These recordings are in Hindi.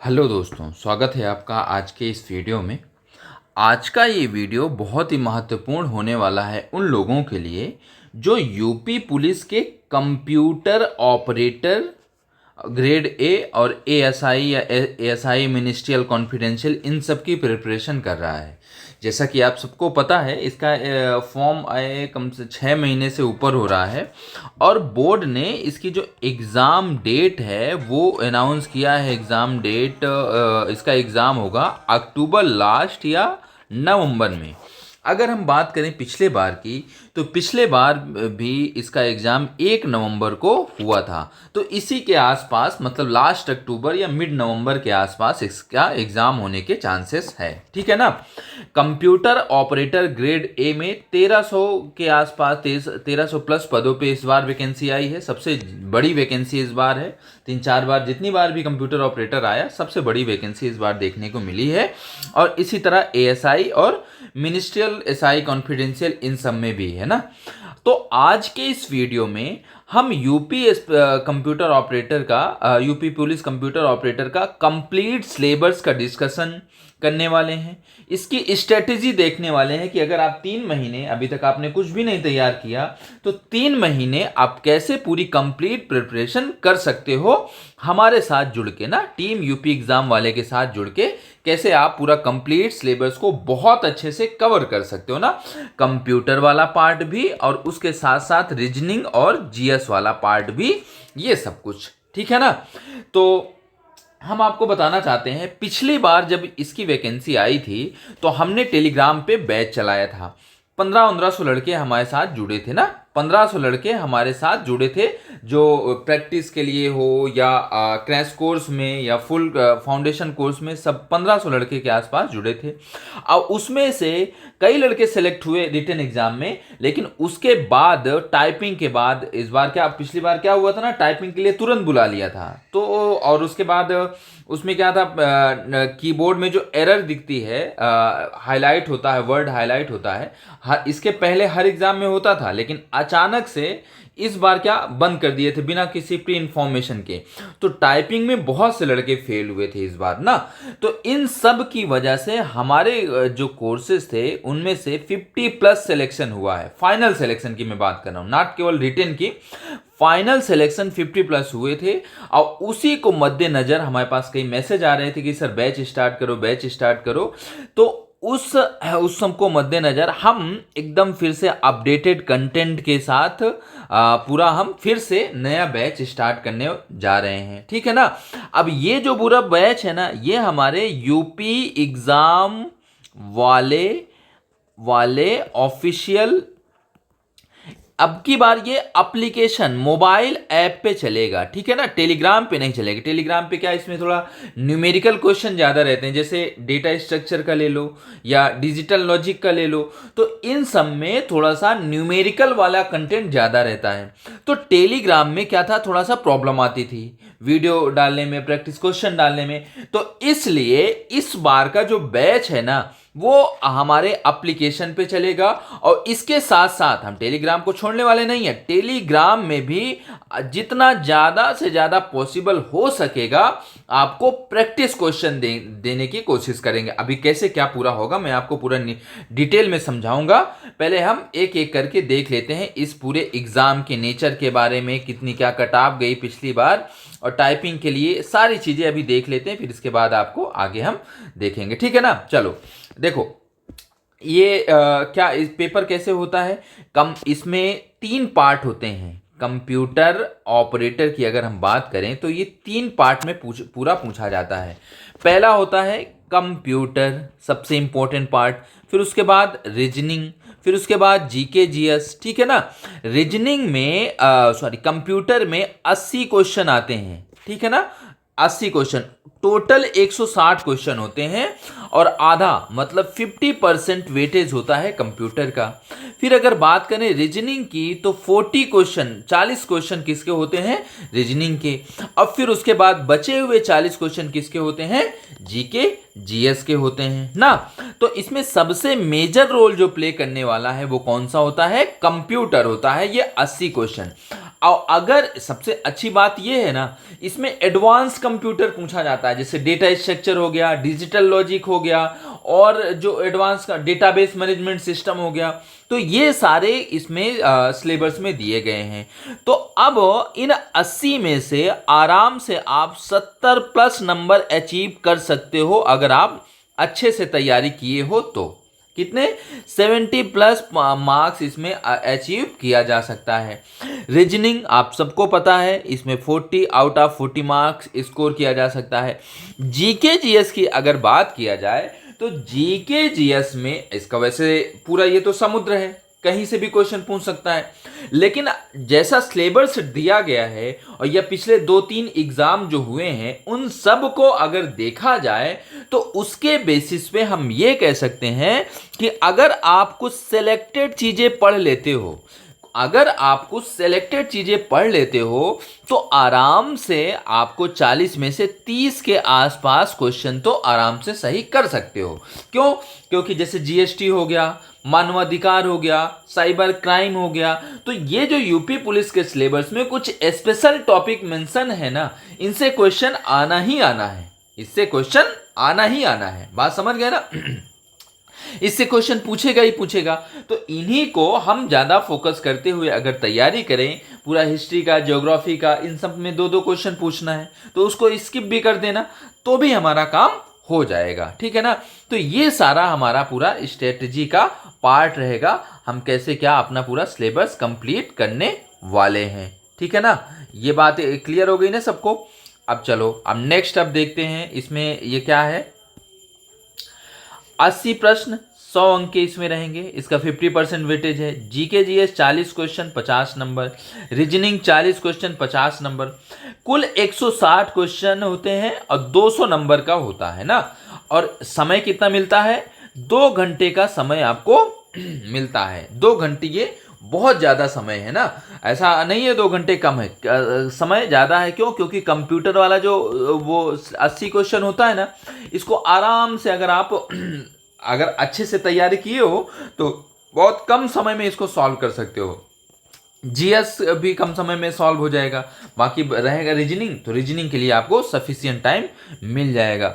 हेलो दोस्तों, स्वागत है आपका आज के इस वीडियो में। आज का ये वीडियो बहुत ही महत्वपूर्ण होने वाला है उन लोगों के लिए जो यूपी पुलिस के कंप्यूटर ऑपरेटर ग्रेड ए और एएसआई या एएसआई मिनिस्ट्रियल कॉन्फिडेंशियल इन सब की प्रिपरेशन कर रहा है। जैसा कि आप सबको पता है, इसका फॉर्म आए कम से 6 महीने से ऊपर हो रहा है और बोर्ड ने इसकी जो एग्ज़ाम डेट है वो अनाउंस किया है। एग्ज़ाम डेट इसका एग्ज़ाम होगा अक्टूबर लास्ट या नवंबर में। अगर हम बात करें पिछले बार की, तो पिछले बार भी इसका एग्ज़ाम 1 नवंबर को हुआ था। तो इसी के आसपास, मतलब लास्ट अक्टूबर या मिड नवंबर के आसपास इसका एग्ज़ाम होने के चांसेस है। ठीक है ना। कंप्यूटर ऑपरेटर ग्रेड ए में 1300 के आसपास 1300 प्लस पदों पे इस बार वैकेंसी आई है। सबसे बड़ी वैकेंसी इस बार है। 3-4 बार जितनी बार भी कंप्यूटर ऑपरेटर आया, सबसे बड़ी वैकेंसी इस बार देखने को मिली है। और इसी तरह एएसआई और मिनिस्ट्रियल एसआई कॉन्फिडेंशियल इन सब में भी है ना। तो आज के इस वीडियो में हम यूपी कंप्यूटर ऑपरेटर का यूपी पुलिस कंप्यूटर ऑपरेटर का कंप्लीट सिलेबस का डिस्कशन करने वाले हैं। इसकी स्ट्रेटेजी देखने वाले हैं कि अगर आप 3 महीने, अभी तक आपने कुछ भी नहीं तैयार किया, तो 3 महीने आप कैसे पूरी कंप्लीट प्रिपरेशन कर सकते हो हमारे साथ जुड़ के ना, टीम यूपी एग्जाम वाले के साथ जुड़ के कैसे आप पूरा कंप्लीट सिलेबस को बहुत अच्छे से कवर कर सकते हो ना। कंप्यूटर वाला पार्ट भी और उसके साथ साथ रीजनिंग और जीएस वाला पार्ट भी, ये सब कुछ। ठीक है ना। तो हम आपको बताना चाहते हैं, पिछली बार जब इसकी वैकेंसी आई थी तो हमने टेलीग्राम पे बैच चलाया था। 1500-1500 लड़के हमारे साथ जुड़े थे ना। 1500 लड़के हमारे साथ जुड़े थे जो प्रैक्टिस के लिए हो या क्रैश कोर्स में या फुल फाउंडेशन कोर्स में, सब 1500 लड़के के आसपास जुड़े थे। और उसमें से कई लड़के सेलेक्ट हुए रिटन एग्जाम में, लेकिन उसके बाद टाइपिंग के बाद, इस बार क्या, पिछली बार क्या हुआ था ना, टाइपिंग के लिए तुरंत बुला लिया था। तो और उसके बाद उसमें क्या था, कीबोर्ड में जो एरर दिखती है, हाईलाइट होता है, वर्ड हाईलाइट होता है, इसके पहले हर एग्जाम में होता था, लेकिन अचानक से इस बार क्या बंद कर दिए थे बिना किसी प्री इंफॉर्मेशन के। तो टाइपिंग में बहुत से लड़के फेल हुए थे इस बार ना। तो इन सब की वजह से हमारे जो कोर्सेज थे उनमें से 50 प्लस सिलेक्शन हुआ है। फाइनल सिलेक्शन की मैं बात कर रहा हूँ, नॉट केवल रिटन की, फाइनल सिलेक्शन 50 प्लस हुए थे। और उसी को मद्देनजर हमारे पास कई मैसेज आ रहे थे कि सर बैच स्टार्ट करो, बैच स्टार्ट करो। तो उस सबको मद्देनजर हम एकदम फिर से अपडेटेड कंटेंट के साथ पूरा हम फिर से नया बैच स्टार्ट करने जा रहे हैं। ठीक है ना। अब ये जो पूरा बैच है ना, ये हमारे यूपी एग्जाम वाले ऑफिशियल, अब की बार ये एप्लीकेशन मोबाइल ऐप पे चलेगा। ठीक है ना। टेलीग्राम पे नहीं चलेगा। टेलीग्राम पे क्या, इसमें थोड़ा न्यूमेरिकल क्वेश्चन ज़्यादा रहते हैं, जैसे डेटा स्ट्रक्चर का ले लो या डिजिटल लॉजिक का ले लो। तो इन सब में थोड़ा सा न्यूमेरिकल वाला कंटेंट ज़्यादा रहता है। तो टेलीग्राम में क्या था, थोड़ा सा प्रॉब्लम आती थी वीडियो डालने में, प्रैक्टिस क्वेश्चन डालने में। तो इसलिए इस बार का जो बैच है ना, वो हमारे एप्लीकेशन पे चलेगा। और इसके साथ साथ हम टेलीग्राम को छोड़ने वाले नहीं है। टेलीग्राम में भी जितना ज़्यादा से ज़्यादा पॉसिबल हो सकेगा आपको प्रैक्टिस क्वेश्चन देने की कोशिश करेंगे। अभी कैसे क्या पूरा होगा मैं आपको पूरा डिटेल में समझाऊंगा। पहले हम एक एक करके देख लेते हैं इस पूरे एग्ज़ाम के नेचर के बारे में, कितनी क्या कट ऑफ गई पिछली बार, और टाइपिंग के लिए सारी चीज़ें अभी देख लेते हैं, फिर इसके बाद आपको आगे हम देखेंगे। ठीक है ना। चलो देखो, ये क्या इस पेपर कैसे होता है। इसमें 3 पार्ट होते हैं। कंप्यूटर ऑपरेटर की अगर हम बात करें तो ये 3 पार्ट में पूरा पूछा जाता है। पहला होता है कंप्यूटर, सबसे इंपॉर्टेंट पार्ट। फिर उसके बाद रीजनिंग, फिर उसके बाद जीके जीएस। ठीक है ना। रीजनिंग में कंप्यूटर में 80 क्वेश्चन आते हैं। ठीक है ना। 80 क्वेश्चन, टोटल 160 क्वेश्चन होते हैं और आधा मतलब 50% वेटेज होता है कंप्यूटर का। फिर अगर बात करें रीजनिंग की तो 40 क्वेश्चन किसके होते हैं, रीजनिंग के। अब फिर उसके बाद बचे हुए 40 क्वेश्चन किसके होते हैं, जीके जीएस के होते हैं ना। तो इसमें सबसे मेजर रोल जो प्ले करने वाला है वो कौन सा होता है, कंप्यूटर होता है। ये 80 क्वेश्चन। और अगर सबसे अच्छी बात यह है ना, इसमें एडवांस कंप्यूटर पूछा जाता है, जैसे डेटा स्ट्रक्चर हो गया, डिजिटल लॉजिक हो गया, और जो एडवांस का डेटाबेस मैनेजमेंट सिस्टम हो गया, तो ये सारे इसमें सिलेबस में दिए गए हैं। तो अब इन 80 में से आराम से आप 70 प्लस नंबर अचीव कर सकते हो अगर आप अच्छे से तैयारी किए हो तो। कितने? 70 प्लस मार्क्स इसमें अचीव किया जा सकता है। रीजनिंग आप सबको पता है, इसमें 40 आउट ऑफ 40 मार्क्स स्कोर किया जा सकता है। जीके जीएस की अगर बात किया जाए तो जीके जीएस में इसका वैसे पूरा ये तो समुद्र है, कहीं से भी क्वेश्चन पूछ सकता है, लेकिन जैसा सिलेबस दिया गया है और यह पिछले 2-3 एग्जाम जो हुए हैं उन सब को अगर देखा जाए तो उसके बेसिस पे हम ये कह सकते हैं कि अगर आप कुछ सेलेक्टेड चीजें पढ़ लेते हो, अगर आप कुछ सेलेक्टेड चीजें पढ़ लेते हो तो आराम से आपको 40 में से 30 के आसपास क्वेश्चन तो आराम से सही कर सकते हो। क्यों? क्योंकि जैसे जीएसटी हो गया, मानवाधिकार हो गया, साइबर क्राइम हो गया, तो ये जो यूपी पुलिस के सिलेबस में कुछ स्पेशल टॉपिक मेंशन है ना, इनसे क्वेश्चन आना ही आना है, इससे क्वेश्चन आना ही आना है। बात समझ गए ना? इससे क्वेश्चन पूछेगा ही पूछेगा। तो इन्हीं को हम ज़्यादा फोकस करते हुए अगर तैयारी करें, पूरा हिस्ट्री का, ज्योग्राफी का, इन सब में 2-2 क्वेश्चन पूछना है तो उसको स्किप भी कर देना तो भी हमारा काम हो जाएगा। ठीक है ना? तो ये सारा हमारा पूरा स्ट्रेटजी का पार्ट रहेगा, हम कैसे क्या अपना पूरा सिलेबस कंप्लीट करने वाले हैं। ठीक है ना? ये बात क्लियर हो गई ना सबको? अब चलो अब नेक्स्ट अब देखते हैं इसमें ये क्या है। 80 प्रश्न, 100 अंक के इसमें रहेंगे, इसका 50% वेटेज है। GK GS 40 question 50 number, reasoning 40 question 50 number, कुल 160 क्वेश्चन होते हैं और 200 नंबर का होता है ना। और समय कितना मिलता है? 2 घंटे का समय आपको मिलता है। 2 घंटे ये बहुत ज़्यादा समय है ना, ऐसा नहीं है 2 घंटे कम है, समय ज़्यादा है। क्यों? क्योंकि कंप्यूटर वाला जो वो 80 क्वेश्चन होता है ना, इसको आराम से अगर आप अगर अच्छे से तैयारी किए हो तो बहुत कम समय में इसको सॉल्व कर सकते हो। जीएस भी कम समय में सॉल्व हो जाएगा। बाकी रहेगा रीजनिंग, तो रीजनिंग के लिए आपको सफिशिएंट टाइम मिल जाएगा।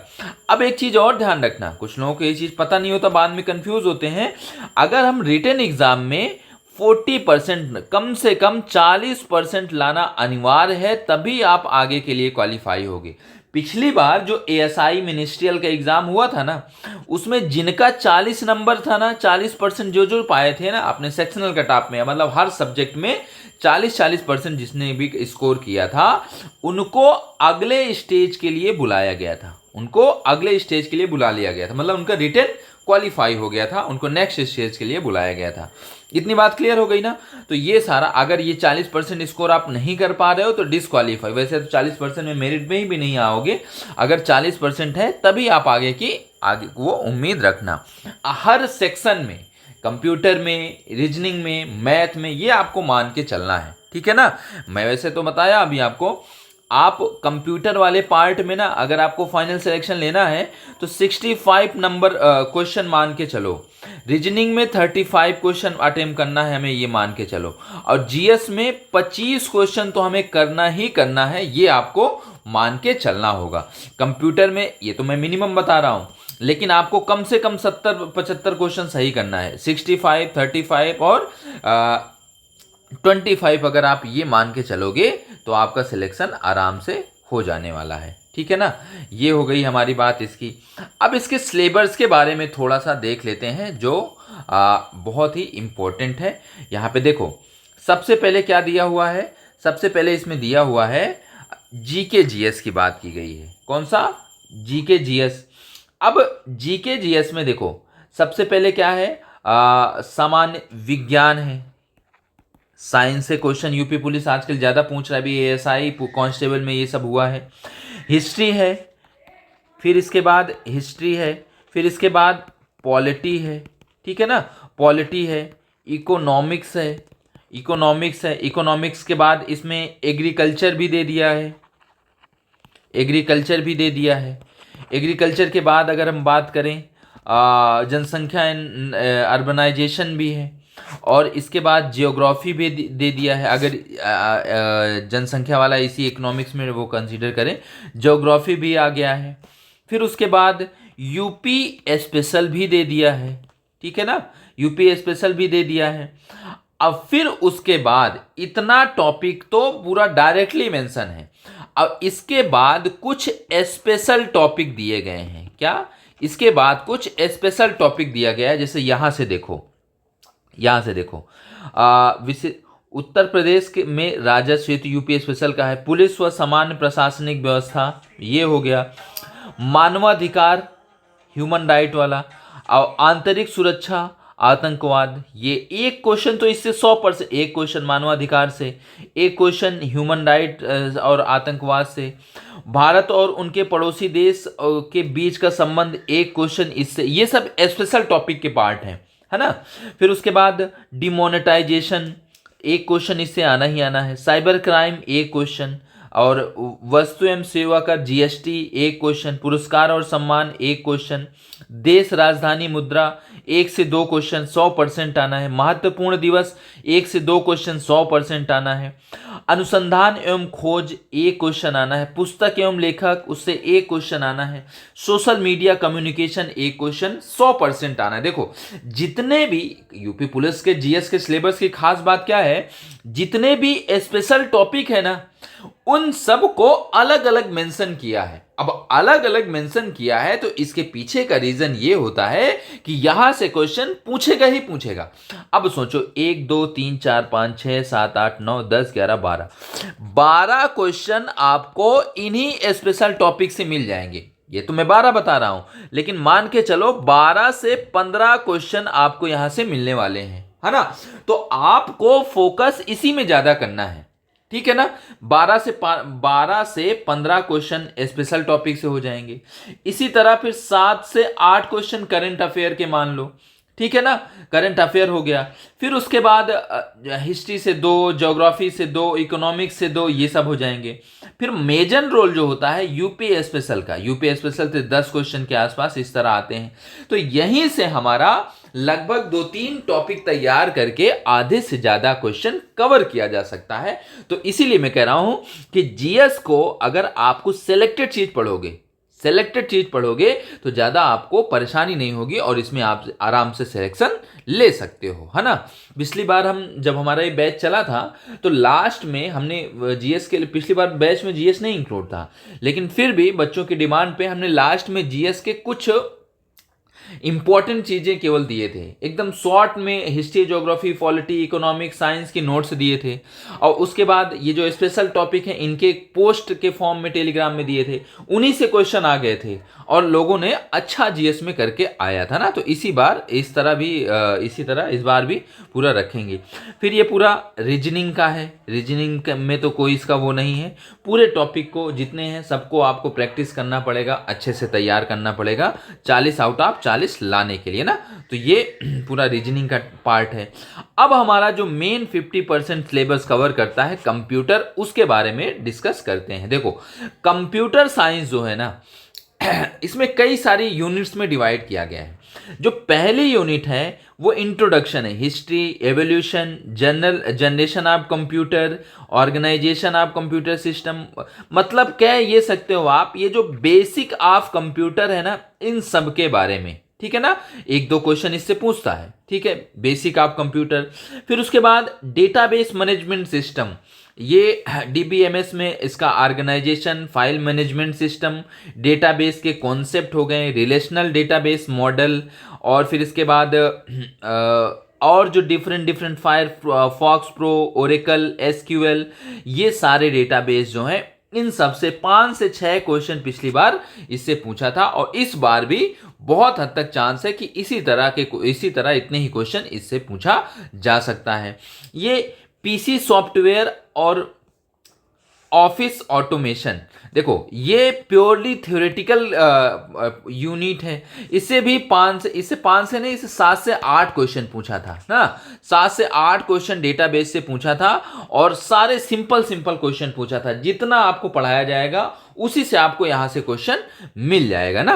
अब एक चीज़ और ध्यान रखना, कुछ लोगों को ये चीज़ पता नहीं होता, बाद में कंफ्यूज होते हैं। अगर हम रिटन एग्जाम में 40% कम से कम 40% लाना अनिवार्य है, तभी आप आगे के लिए क्वालिफाई होगे। पिछली बार जो एएसआई मिनिस्ट्रियल का एग्जाम हुआ था ना, उसमें जिनका 40 नंबर था ना, 40% जो जो पाए थे ना अपने सेक्शनल कट ऑफ में, मतलब हर सब्जेक्ट में 40% जिसने भी स्कोर किया था, उनको अगले स्टेज के लिए बुलाया गया था, उनको अगले स्टेज के लिए बुला लिया गया था, मतलब उनका रिटन क्वालिफाई हो गया था, उनको नेक्स्ट स्टेज के लिए बुलाया गया था। इतनी बात क्लियर हो गई ना? तो ये सारा, अगर ये 40% स्कोर आप नहीं कर पा रहे हो तो डिस्क्वालीफाई। वैसे तो 40% में मेरिट में ही भी नहीं आओगे, अगर 40% है तभी आप आगे की आगे वो उम्मीद रखना। हर सेक्शन में, कंप्यूटर में, रीजनिंग में, मैथ में, ये आपको मान के चलना है। ठीक है ना? मैं वैसे तो बताया अभी आपको, आप कंप्यूटर वाले पार्ट में ना अगर आपको फाइनल सिलेक्शन लेना है तो 65 नंबर क्वेश्चन मान के चलो, रीजनिंग में 35 क्वेश्चन अटेम्प्ट करना है हमें, ये मान के चलो, और जीएस में 25 क्वेश्चन तो हमें करना ही करना है, ये आपको मान के चलना होगा। कंप्यूटर में ये तो मैं मिनिमम बता रहा हूँ, लेकिन आपको कम से कम 70-75 क्वेश्चन सही करना है। 65, 35 और 25 अगर आप ये मान के चलोगे तो आपका सिलेक्शन आराम से हो जाने वाला है। ठीक है ना? ये हो गई हमारी बात इसकी। अब इसके सिलेबस के बारे में थोड़ा सा देख लेते हैं जो बहुत ही इम्पोर्टेंट है। यहाँ पे देखो, सबसे पहले क्या दिया हुआ है? सबसे पहले इसमें दिया हुआ है जीके जीएस की बात की गई है। कौन सा? GK GS. अब जीके जीएस में देखो, सबसे पहले क्या है? सामान्य विज्ञान है, साइंस से क्वेश्चन यूपी पुलिस आजकल ज़्यादा पूछ रहा है, अभी एएसआई कांस्टेबल में ये सब हुआ है। हिस्ट्री है, फिर इसके बाद हिस्ट्री है, फिर इसके बाद पॉलिटी है। ठीक है ना? पॉलिटी है, इकोनॉमिक्स है, इकोनॉमिक्स के बाद इसमें एग्रीकल्चर भी दे दिया है, एग्रीकल्चर के बाद अगर हम बात करें जनसंख्या एंड अर्बनाइजेशन भी है, और इसके बाद जियोग्राफी भी दे दिया है, अगर जनसंख्या वाला इसी इकोनॉमिक्स में वो कंसीडर करें, जियोग्राफी भी आ गया है। फिर उसके बाद यूपी स्पेशल भी दे दिया है, ठीक है ना, यूपी स्पेशल भी दे दिया है। अब फिर उसके बाद इतना टॉपिक तो पूरा डायरेक्टली मेंशन है। अब इसके बाद कुछ स्पेशल टॉपिक दिए गए हैं। क्या? इसके बाद कुछ स्पेशल टॉपिक दिया गया है, जैसे यहां से देखो, यहां से देखो, उत्तर प्रदेश के में राजस्व क्षेत्र यूपी स्पेशल का है, पुलिस व सामान्य प्रशासनिक व्यवस्था, ये हो गया, मानवाधिकार ह्यूमन राइट वाला, और आंतरिक सुरक्षा आतंकवाद, ये एक क्वेश्चन तो इससे 100%, एक क्वेश्चन मानवाधिकार से, एक क्वेश्चन ह्यूमन राइट और आतंकवाद से, भारत और उनके पड़ोसी देश के बीच का संबंध, एक क्वेश्चन इससे, ये सब स्पेशल टॉपिक के पार्ट हैं, है ना। फिर उसके बाद डिमोनेटाइजेशन, एक क्वेश्चन इससे आना ही आना है, साइबर क्राइम एक क्वेश्चन, और वस्तु एवं सेवा कर जीएसटी एक क्वेश्चन, पुरस्कार और सम्मान एक क्वेश्चन, देश राजधानी मुद्रा 1 से 2 क्वेश्चन 100% आना है, महत्वपूर्ण दिवस 1 से 2 क्वेश्चन 100% आना है, अनुसंधान एवं खोज एक क्वेश्चन आना है, पुस्तक एवं लेखक उससे एक क्वेश्चन आना है, सोशल मीडिया कम्युनिकेशन एक क्वेश्चन 100% आना है। देखो जितने भी यूपी पुलिस के जीएस के सिलेबस की खास बात क्या है, जितने भी स्पेशल टॉपिक है ना उन सब को अलग अलग मेंशन किया है। अब अलग अलग मेंशन किया है तो इसके पीछे का रीजन ये होता है कि यहां से क्वेश्चन पूछेगा ही पूछेगा। अब सोचो 1 2 3 4 5 6 7 8 9 10 11 12 क्वेश्चन आपको इन्हीं स्पेशल टॉपिक से मिल जाएंगे। ये तो मैं 12 बता रहा हूं, लेकिन मान के चलो 12 से 15 क्वेश्चन आपको यहां से मिलने वाले हैं, है ना। तो आपको फोकस इसी में ज्यादा करना है, ठीक है ना। 12 से 15 क्वेश्चन स्पेशल टॉपिक से हो जाएंगे। इसी तरह फिर 7 से 8 क्वेश्चन करंट अफेयर के मान लो, ठीक है ना, करंट अफेयर हो गया। फिर उसके बाद हिस्ट्री से 2, ज्योग्राफी से 2, इकोनॉमिक्स से 2, ये सब हो जाएंगे। फिर मेजर रोल जो होता है यूपी स्पेशल का, यूपी स्पेशल से 10 क्वेश्चन के आसपास इस तरह आते हैं। तो यहीं से हमारा लगभग 2-3 टॉपिक तैयार करके आधे से ज्यादा क्वेश्चन कवर किया जा सकता है। तो इसीलिए मैं कह रहा हूं कि जीएस को अगर आपको सिलेक्टेड चीज पढ़ोगे तो ज्यादा आपको परेशानी नहीं होगी और इसमें आप आराम से सिलेक्शन ले सकते हो, है ना। पिछली बार हम जब हमारा ये बैच चला था तो लास्ट में हमने जीएस के, पिछली बार बैच में जीएस नहीं इंक्लूड था, लेकिन फिर भी बच्चों की डिमांड पे हमने लास्ट में जीएस के कुछ इंपॉर्टेंट चीजें केवल दिए थे, एकदम शॉर्ट में history, geography, polity, economic, science की नोट्स दिए थे। और उसके बाद ये जो स्पेशल टॉपिक हैं इनके पोस्ट के फॉर्म में टेलीग्राम में दिए थे, उन्हीं से क्वेश्चन आ गए थे और लोगों ने अच्छा जीएस में करके आया था ना। तो इसी तरह इस बार भी पूरा रखेंगे। फिर ये पूरा रीजनिंग का है, रीजनिंग में तो कोई इसका वो नहीं है, पूरे टॉपिक को जितने हैं सबको आपको प्रैक्टिस करना पड़ेगा, अच्छे से तैयार करना पड़ेगा 40 आउट ऑफ 40 लाने के लिए ना। तो ये पूरा रीजनिंग का पार्ट है। अब हमारा जो मेन 50% सिलेबस कवर करता है कंप्यूटर, उसके बारे में डिस्कस करते हैं। देखो कंप्यूटर साइंस जो है ना इसमें कई सारी यूनिट्स में डिवाइड किया गया है। जो पहली यूनिट है वो इंट्रोडक्शन है, history, evolution, generation of computer, organisation of computer system. मतलब क्या है ये सकते हो आप, ये जो बेसिक ऑफ कंप्यूटर है ना इन सब के बारे में, ठीक है ना। 1-2 क्वेश्चन इससे पूछता है, ठीक है, बेसिक ऑफ कंप्यूटर। फिर उसके बाद डेटाबेस मैनेजमेंट सिस्टम, ये डीबीएमएस में इसका organisation, file management system, database के कॉन्सेप्ट हो गए, रिलेशनल डेटाबेस मॉडल, और फिर इसके बाद और जो different Firefox pro, Oracle, SQL, ये सारे डेटाबेस जो हैं इन सब से 5 से 6 क्वेश्चन पिछली बार इससे पूछा था और इस बार भी बहुत हद तक चांस है कि इसी तरह इतने ही क्वेश्चन इससे पूछा जा सकता है। ये पीसी सॉफ्टवेयर और ऑफिस ऑटोमेशन, देखो ये प्योरली थ्योरेटिकल यूनिट है। इससे 5 से नहीं, इससे 7 से 8 क्वेश्चन पूछा था ना, 7 से 8 क्वेश्चन डेटाबेस से पूछा था और सारे सिंपल क्वेश्चन पूछा था। जितना आपको पढ़ाया जाएगा उसी से आपको यहाँ से क्वेश्चन मिल जाएगा ना।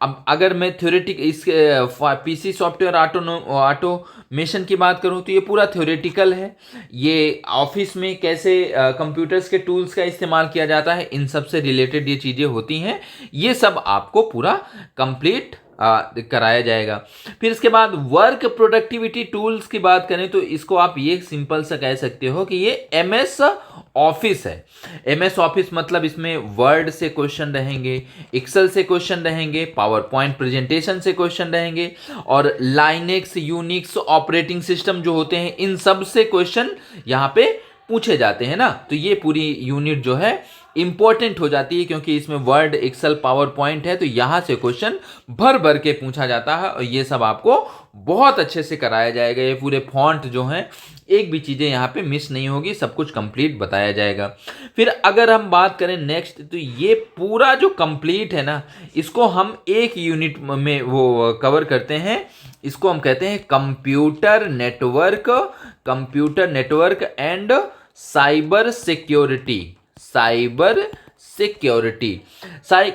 अब अगर मैं थ्योरेटिक इस पीसी सॉफ्टवेयर ऑटोमेशन की बात करूँ तो ये पूरा थ्योरेटिकल है। ये ऑफिस में कैसे कंप्यूटर्स के टूल्स का इस्तेमाल किया जाता है, इन सब से रिलेटेड ये चीज़ें होती हैं, ये सब आपको पूरा कंप्लीट कराया जाएगा। फिर इसके बाद वर्क प्रोडक्टिविटी टूल्स की बात करें तो इसको आप ये सिंपल सा कह सकते हो कि ये एमएस ऑफिस है। एमएस ऑफिस मतलब इसमें वर्ड से क्वेश्चन रहेंगे, एक्सेल से क्वेश्चन रहेंगे, पावर पॉइंट प्रेजेंटेशन से क्वेश्चन रहेंगे, और लाइनेक्स यूनिक्स ऑपरेटिंग सिस्टम जो होते हैं इन सब से क्वेश्चन यहाँ पे पूछे जाते हैं ना। तो ये पूरी यूनिट जो है इंपॉर्टेंट हो जाती है, क्योंकि इसमें वर्ड, एक्सेल, पावर पॉइंट है, तो यहाँ से क्वेश्चन भर भर के पूछा जाता है, और ये सब आपको बहुत अच्छे से कराया जाएगा। ये पूरे फॉन्ट जो हैं, एक भी चीज़ें यहाँ पे मिस नहीं होगी, सब कुछ कंप्लीट बताया जाएगा। फिर अगर हम बात करें नेक्स्ट, तो ये पूरा जो कंप्लीट है ना, इसको हम एक यूनिट में वो कवर करते हैं। इसको हम कहते हैं computer network and cyber security.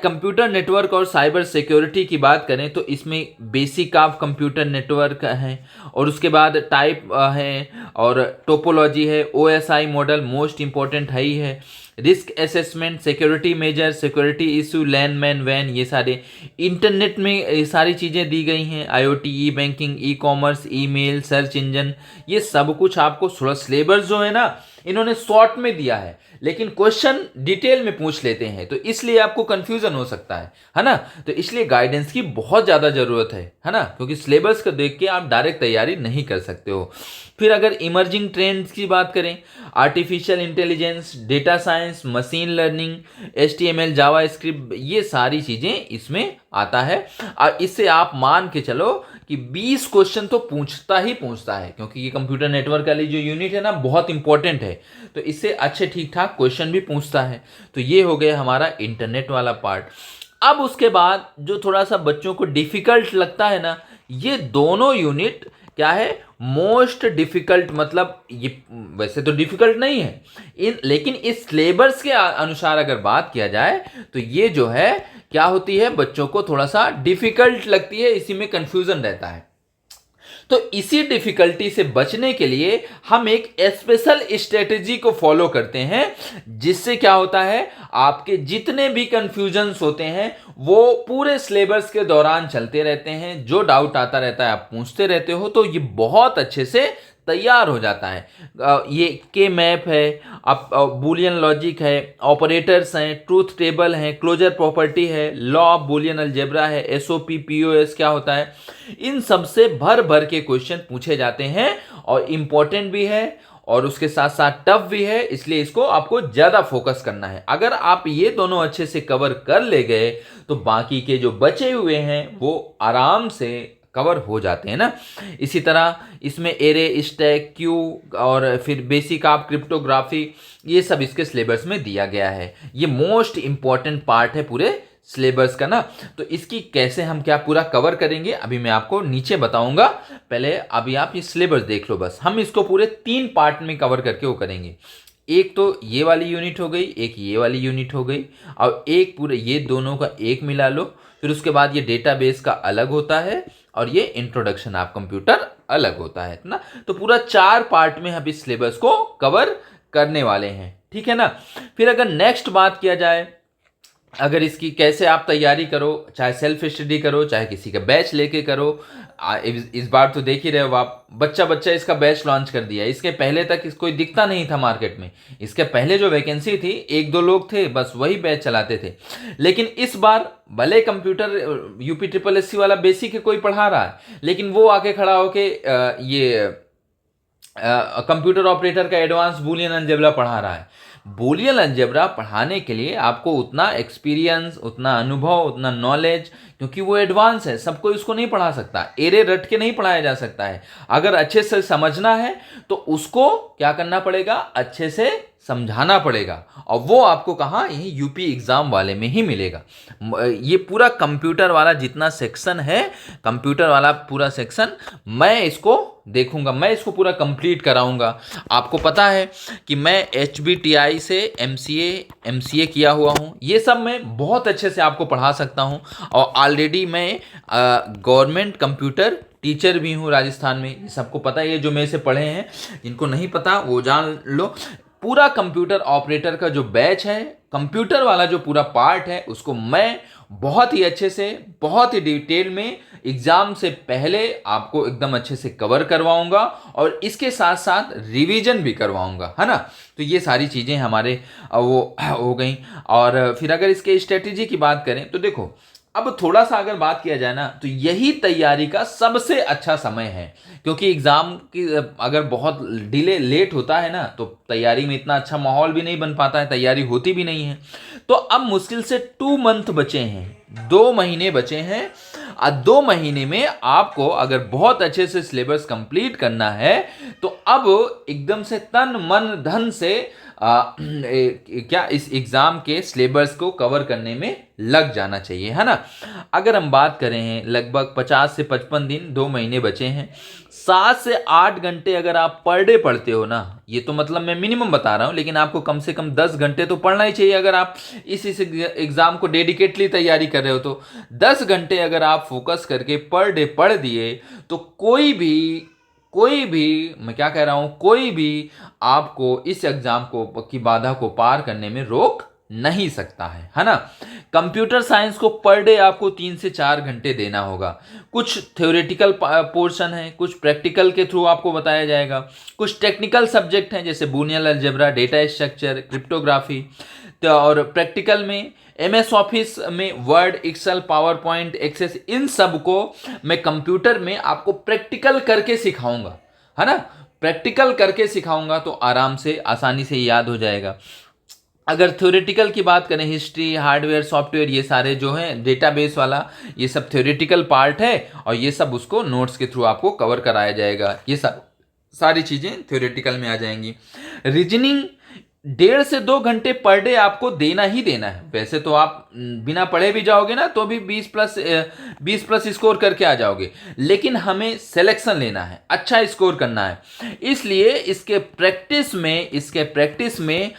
Computer network और साइबर सिक्योरिटी की बात करें तो इसमें बेसिक ऑफ कंप्यूटर नेटवर्क है, और उसके बाद टाइप है, और टोपोलॉजी है, ओएसआई मॉडल मोस्ट इंपॉर्टेंट है ही है, risk assessment, security measure, security issue, LAN MAN वैन, ये सारे इंटरनेट में ये सारी चीज़ें दी गई हैं, IoT, e banking, e commerce, email, search engine, ये सब कुछ आपको थोड़ा सिलेबस जो है ना इन्होंने शॉर्ट में दिया है, लेकिन क्वेश्चन डिटेल में पूछ लेते हैं, तो इसलिए आपको कंफ्यूजन हो सकता है ना। तो इसलिए गाइडेंस की बहुत ज़्यादा ज़रूरत है ना, क्योंकि सिलेबस को देख के आप डायरेक्ट तैयारी नहीं कर सकते हो। फिर अगर इमर्जिंग ट्रेंड्स की बात करें, artificial intelligence, data science, machine learning, HTML, JavaScript, ये सारी चीज़ें इसमें आता है, और इससे आप मान के चलो कि 20 क्वेश्चन तो पूछता है, क्योंकि ये कंप्यूटर नेटवर्क वाली जो यूनिट है ना बहुत इंपॉर्टेंट है, तो इससे अच्छे ठीक ठाक क्वेश्चन भी पूछता है। तो ये हो गया हमारा इंटरनेट वाला पार्ट। अब उसके बाद जो थोड़ा सा बच्चों को डिफिकल्ट लगता है ना, ये दोनों यूनिट क्या है, मोस्ट डिफिकल्ट, मतलब ये वैसे तो डिफिकल्ट नहीं है लेकिन इस सिलेबस के अनुसार अगर बात किया जाए तो ये जो है क्या होती है, बच्चों को थोड़ा सा डिफिकल्ट लगती है, इसी में कंफ्यूजन रहता है। तो इसी डिफिकल्टी से बचने के लिए हम एक स्पेशल स्ट्रेटेजी को फॉलो करते हैं, जिससे क्या होता है, आपके जितने भी कंफ्यूजन्स होते हैं वो पूरे सिलेबस के दौरान चलते रहते हैं, जो डाउट आता रहता है आप पूछते रहते हो, तो ये बहुत अच्छे से तैयार हो जाता है। ये के मैप है, अब बूलियन लॉजिक है, ऑपरेटर्स हैं, ट्रूथ टेबल है, क्लोजर प्रॉपर्टी है, लॉ ऑफ बूलियन अलजेब्रा है, एसओपी पीओएस क्या होता है, इन सब से भर भर के क्वेश्चन पूछे जाते हैं, और इम्पोर्टेंट भी है और उसके साथ साथ टफ भी है, इसलिए इसको आपको ज़्यादा फोकस करना है। अगर आप ये दोनों अच्छे से कवर कर ले गए तो बाकी के जो बचे हुए हैं वो आराम से कवर हो जाते हैं ना। इसी तरह इसमें एरे, स्टैक, क्यू, और फिर बेसिक ऑफ क्रिप्टोग्राफी, ये सब इसके सिलेबस में दिया गया है। ये मोस्ट इंपॉर्टेंट पार्ट है पूरे सिलेबस का ना। तो इसकी कैसे हम क्या पूरा कवर करेंगे अभी मैं आपको नीचे बताऊंगा, पहले अभी आप ये सिलेबस देख लो बस। हम इसको पूरे 3 पार्ट में कवर करके वो करेंगे। एक तो ये वाली यूनिट हो गई, एक ये वाली यूनिट हो गई, और एक पूरे ये दोनों का एक मिला लो। फिर उसके बाद ये डेटाबेस का अलग होता है, और ये इंट्रोडक्शन ऑफ कंप्यूटर अलग होता है ना। तो पूरा 4 पार्ट में हम इस सिलेबस को कवर करने वाले हैं, ठीक है ना। फिर अगर नेक्स्ट बात किया जाए, अगर इसकी कैसे आप तैयारी करो, चाहे सेल्फ स्टडी करो, चाहे किसी का बैच लेके करो। इस बार तो देख ही रहे हो आप, बच्चा इसका बैच लॉन्च कर दिया। इसके पहले तक कोई दिखता नहीं था मार्केट में। इसके पहले जो वैकेंसी थी 1-2 लोग थे, बस वही बैच चलाते थे। लेकिन इस बार भले कंप्यूटर यूपी ट्रिपल एससी वाला बेसिक कोई पढ़ा रहा है, लेकिन वो आके खड़ा होके ये कंप्यूटर ऑपरेटर का एडवांस बूलियन अलजेब्रा पढ़ा रहा है। बूलियन अलजेब्रा पढ़ाने के लिए आपको उतना एक्सपीरियंस, उतना अनुभव, उतना नॉलेज, क्योंकि वो एडवांस है, सबको इसको नहीं पढ़ा सकता। एरे रट के नहीं पढ़ाया जा सकता है। अगर अच्छे से समझना है तो उसको क्या करना पड़ेगा, अच्छे से समझाना पड़ेगा, और वो आपको कहाँ, यही यूपी एग्ज़ाम वाले में ही मिलेगा। ये पूरा कंप्यूटर वाला जितना सेक्शन है, कंप्यूटर वाला पूरा सेक्शन मैं इसको देखूंगा, मैं इसको पूरा कंप्लीट कराऊंगा। आपको पता है कि मैं HBTI से MCA किया हुआ हूँ, ये सब मैं बहुत अच्छे से आपको पढ़ा सकता हूँ। और ऑलरेडी मैं गवर्नमेंट कंप्यूटर टीचर भी हूँ राजस्थान में, ये सबको पता है, ये जो मेरे से पढ़े हैं, जिनको नहीं पता वो जान लो। पूरा कंप्यूटर ऑपरेटर का जो बैच है, कंप्यूटर वाला जो पूरा पार्ट है, उसको मैं बहुत ही अच्छे से, बहुत ही डिटेल में एग्जाम से पहले आपको एकदम अच्छे से कवर करवाऊंगा और इसके साथ साथ रिवीजन भी करवाऊंगा, है ना। तो ये सारी चीज़ें हमारे वो हो गई। और फिर अगर इसके स्ट्रेटेजी की बात करें तो देखो, अब थोड़ा सा अगर बात किया जाए ना, तो यही तैयारी का सबसे अच्छा समय है, क्योंकि एग्ज़ाम की अगर बहुत डिले लेट होता है ना, तो तैयारी में इतना अच्छा माहौल भी नहीं बन पाता है, तैयारी होती भी नहीं है। तो अब मुश्किल से 2 मंथ बचे हैं, 2 महीने बचे हैं। 2 महीने में आपको अगर बहुत अच्छे से सिलेबस कंप्लीट करना है, तो अब एकदम से तन मन धन से क्या इस एग्ज़ाम के सिलेबस को कवर करने में लग जाना चाहिए, है ना। अगर हम बात करें हैं, लगभग 50 से 55 दिन, 2 महीने बचे हैं। 7 से 8 घंटे अगर आप पर डे पढ़ते हो ना, ये तो मतलब मैं मिनिमम बता रहा हूँ, लेकिन आपको कम से कम 10 घंटे तो पढ़ना ही चाहिए। अगर आप इस एग्ज़ाम को डेडिकेटली तैयारी कर रहे हो, तो 10 घंटे अगर आप फोकस करके पर डे पढ़ दिए, तो कोई भी मैं क्या कह रहा हूं, कोई भी आपको इस एग्जाम को की बाधा को पार करने में रोक नहीं सकता है ना। कंप्यूटर साइंस को पर डे आपको 3 से 4 घंटे देना होगा। कुछ थ्योरेटिकल पोर्शन है, कुछ प्रैक्टिकल के थ्रू आपको बताया जाएगा, कुछ टेक्निकल सब्जेक्ट हैं जैसे Boolean algebra, data structure, cryptography. तो और प्रैक्टिकल में MS ऑफिस में Word, Excel, PowerPoint, Access, इन सब को मैं कंप्यूटर में आपको प्रैक्टिकल करके सिखाऊंगा, है ना। प्रैक्टिकल करके सिखाऊंगा तो आराम से, आसानी से याद हो जाएगा। अगर थ्योरेटिकल की बात करें, हिस्ट्री, हार्डवेयर, सॉफ्टवेयर, ये सारे जो हैं डेटाबेस वाला, ये सब थ्योरेटिकल पार्ट है, और ये सब उसको नोट्स के थ्रू आपको कवर कराया जाएगा। ये सारी चीज़ें थ्योरेटिकल में आ जाएंगी। रीजनिंग 1.5 से 2 घंटे पर डे आपको देना ही देना है। वैसे तो आप बिना पढ़े भी जाओगे ना, तो भी 20+ स्कोर करके आ जाओगे, लेकिन हमें सिलेक्शन लेना है, अच्छा स्कोर करना है। इसलिए इसके प्रैक्टिस में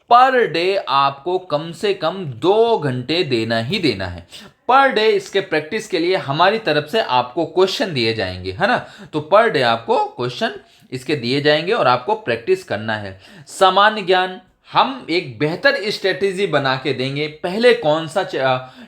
पर डे आपको कम से कम 2 घंटे देना ही देना है। पर डे इसके प्रैक्टिस के लिए हमारी तरफ से आपको क्वेश्चन दिए जाएंगे, है ना। तो पर डे आपको क्वेश्चन इसके दिए जाएंगे और आपको प्रैक्टिस करना है। सामान्य ज्ञान हम एक बेहतर स्ट्रेटेजी बना के देंगे। पहले कौन सा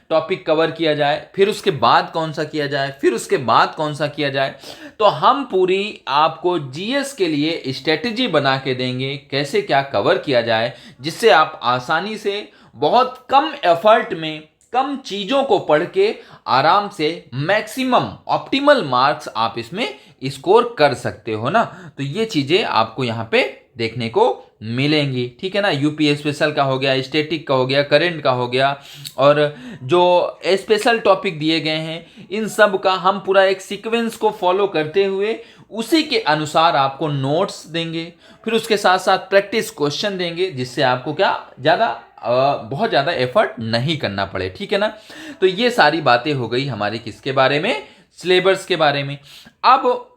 टॉपिक कवर किया जाए, फिर उसके बाद कौन सा किया जाए, फिर उसके बाद कौन सा किया जाए। तो हम पूरी आपको GS के लिए स्ट्रेटेजी बना के देंगे, कैसे क्या कवर किया जाए, जिससे आप आसानी से बहुत कम एफर्ट में कम चीज़ों को पढ़ के आराम से मैक्सिमम ऑप्टिमल मार्क्स आप इसमें स्कोर कर सकते हो ना। तो ये चीज़ें आपको यहाँ पे देखने को मिलेंगी, ठीक है ना। यूपी स्पेशल का हो गया, स्टैटिक का हो गया, करंट का हो गया, और जो स्पेशल टॉपिक दिए गए हैं, इन सब का हम पूरा एक सीक्वेंस को फॉलो करते हुए उसी के अनुसार आपको नोट्स देंगे, फिर उसके साथ साथ प्रैक्टिस क्वेश्चन देंगे, जिससे आपको क्या बहुत ज़्यादा एफर्ट नहीं करना पड़े, ठीक है ना। तो ये सारी बातें हो गई हमारी किसके बारे में, सिलेबस के बारे में। अब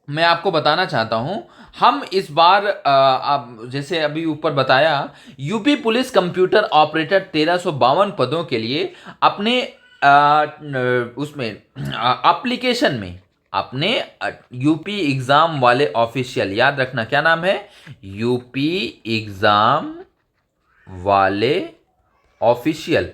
मैं आपको बताना चाहता हूं, हम इस बार जैसे अभी ऊपर बताया, यूपी पुलिस कंप्यूटर ऑपरेटर 1352 पदों के लिए अपने उसमें एप्लीकेशन में अपने यूपी एग्ज़ाम वाले ऑफिशियल, याद रखना क्या नाम है, यूपी एग्ज़ाम वाले ऑफिशियल,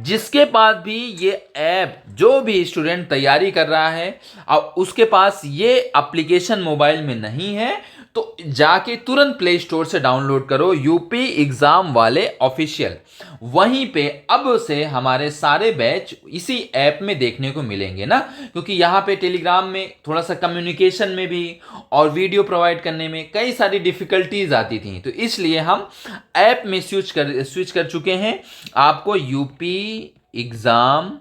जिसके पास भी ये ऐप, जो भी स्टूडेंट तैयारी कर रहा है और उसके पास ये एप्लीकेशन मोबाइल में नहीं है, तो जाके तुरंत प्ले स्टोर से डाउनलोड करो यूपी एग्जाम वाले ऑफिशियल। वहीं पे अब से हमारे सारे बैच इसी ऐप में देखने को मिलेंगे ना, क्योंकि यहाँ पे टेलीग्राम में थोड़ा सा कम्युनिकेशन में भी और वीडियो प्रोवाइड करने में कई सारी डिफिकल्टीज आती थी, तो इसलिए हम ऐप में स्विच कर चुके हैं। आपको यूपी एग्जाम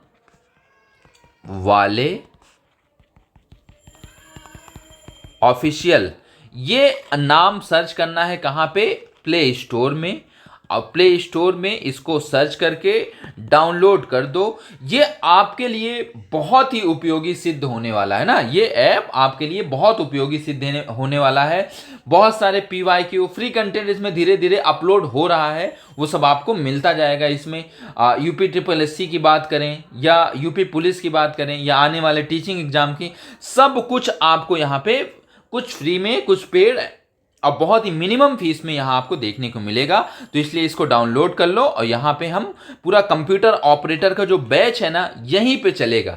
वाले ऑफिशियल ये नाम सर्च करना है, कहाँ पे, प्ले स्टोर में। आप प्ले स्टोर में इसको सर्च करके डाउनलोड कर दो। ये आपके लिए बहुत ही उपयोगी सिद्ध होने वाला है ना, ये ऐप आपके लिए बहुत उपयोगी सिद्ध होने वाला है। बहुत सारे PYQ फ्री कंटेंट इसमें धीरे धीरे अपलोड हो रहा है, वो सब आपको मिलता जाएगा इसमें। UPSSC की बात करें या यूपी पुलिस की बात करें या आने वाले टीचिंग एग्जाम की, सब कुछ आपको यहाँ पे कुछ फ्री में कुछ पेड और बहुत ही मिनिमम फीस में यहाँ आपको देखने को मिलेगा। तो इसलिए इसको डाउनलोड कर लो और यहाँ पे हम पूरा कंप्यूटर ऑपरेटर का जो बैच है ना यहीं पे चलेगा,